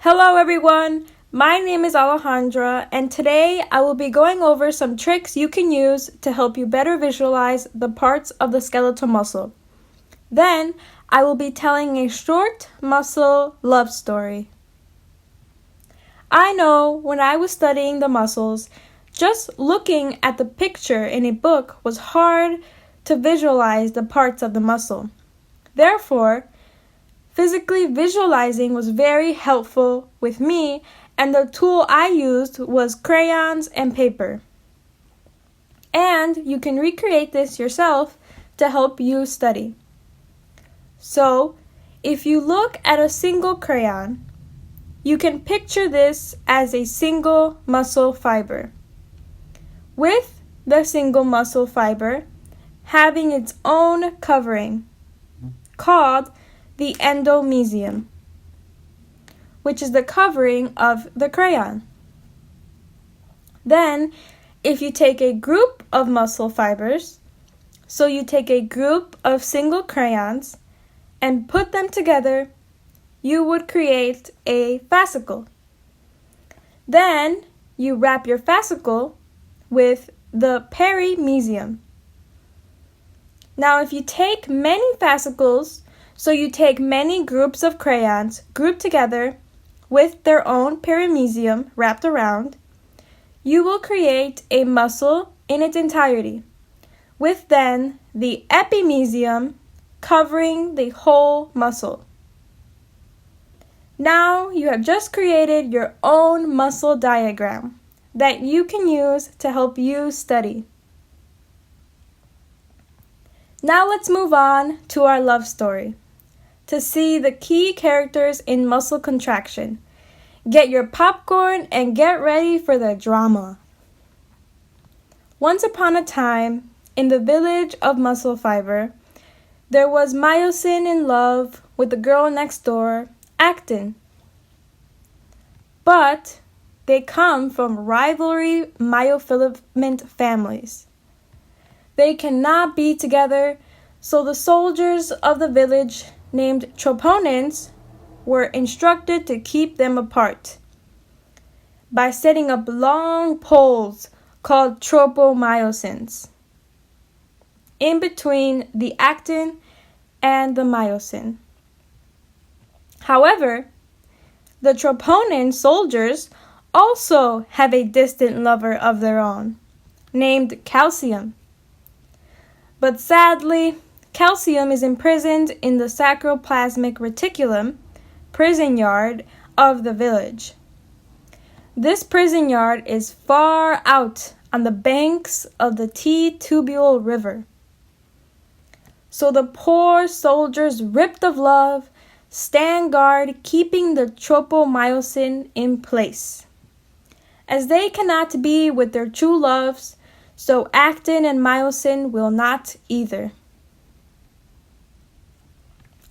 Hello everyone, my name is Alejandra and today I will be going over some tricks you can use to help you better visualize the parts of the skeletal muscle. Then I will be telling a short muscle love story. I know when I was studying the muscles, just looking at the picture in a book was hard to visualize the parts of the muscle. Therefore, physically visualizing was very helpful with me, and the tool I used was crayons and paper. And you can recreate this yourself to help you study. So, if you look at a single crayon, you can picture this as a single muscle fiber, with the single muscle fiber having its own covering, called the endomysium, which is the covering of the crayon. Then, if you take a group of muscle fibers, so you take a group of single crayons and put them together, you would create a fascicle. Then, you wrap your fascicle with the perimysium. Now, if you take many fascicles, so you take many groups of crayons grouped together with their own perimysium wrapped around, you will create a muscle in its entirety, with then the epimysium covering the whole muscle. Now you have just created your own muscle diagram that you can use to help you study. Now let's move on to our love story. To see the key characters in muscle contraction, get your popcorn and get ready for the drama. Once upon a time, in the village of Muscle Fiber, there was Myosin in love with the girl next door, Actin. But they come from rivalry myofilament families. They cannot be together, so the soldiers of the village named troponins were instructed to keep them apart by setting up long poles called tropomyosins in between the actin and the myosin. However, the troponin soldiers also have a distant lover of their own, named calcium. But sadly, calcium is imprisoned in the sacroplasmic reticulum, prison yard, of the village. This prison yard is far out on the banks of the T-tubule river. So the poor soldiers, ripped of love, stand guard, keeping the tropomyosin in place. As they cannot be with their true loves, so actin and myosin will not either.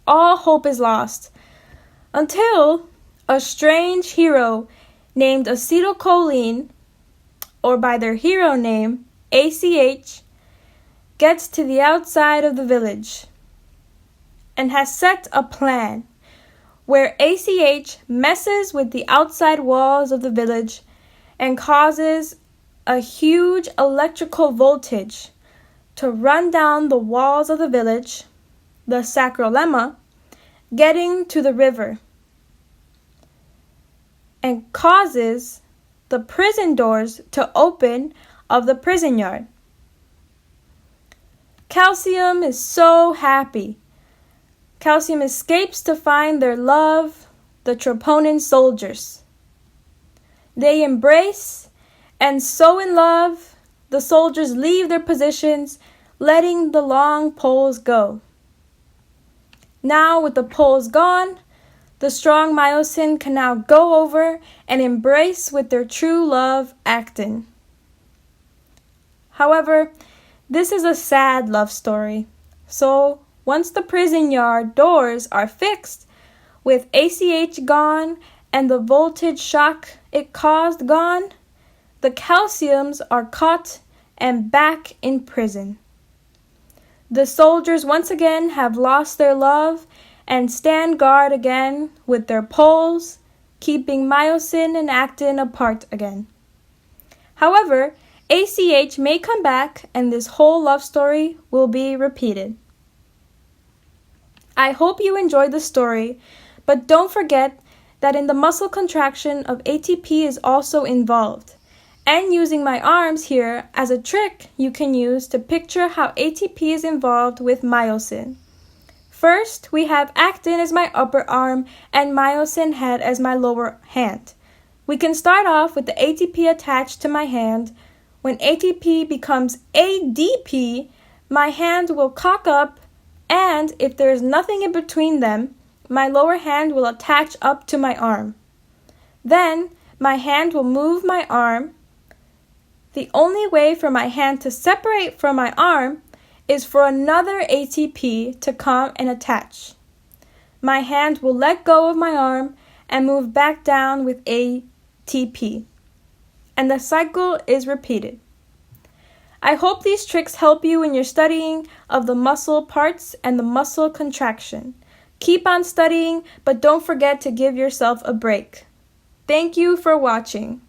All hope is lost until a strange hero named acetylcholine, or by their hero name, ACH, gets to the outside of the village and has set a plan where ACH messes with the outside walls of the village and causes a huge electrical voltage to run down the walls of the village, the sacrolemma, getting to the river, and causes the prison doors to open of the prison yard. Calcium is so happy. Calcium escapes to find their love, the troponin soldiers. They embrace, and so in love, the soldiers leave their positions, letting the long poles go. Now, with the poles gone, the strong myosin can now go over and embrace with their true love, actin. However, this is a sad love story. So, once the prison yard doors are fixed, with ACH gone and the voltage shock it caused gone, the calciums are caught and back in prison. The soldiers once again have lost their love and stand guard again with their poles, keeping myosin and actin apart again. However, ACH may come back and this whole love story will be repeated. I hope you enjoyed the story, but don't forget that in the muscle contraction of ATP is also involved. And using my arms here as a trick you can use to picture how ATP is involved with myosin. First, we have actin as my upper arm and myosin head as my lower hand. We can start off with the ATP attached to my hand. When ATP becomes ADP, my hand will cock up, and if there is nothing in between them, my lower hand will attach up to my arm. Then, my hand will move my arm. The only way for my hand to separate from my arm is for another ATP to come and attach. My hand will let go of my arm and move back down with ATP. And the cycle is repeated. I hope these tricks help you in your studying of the muscle parts and the muscle contraction. Keep on studying, but don't forget to give yourself a break. Thank you for watching.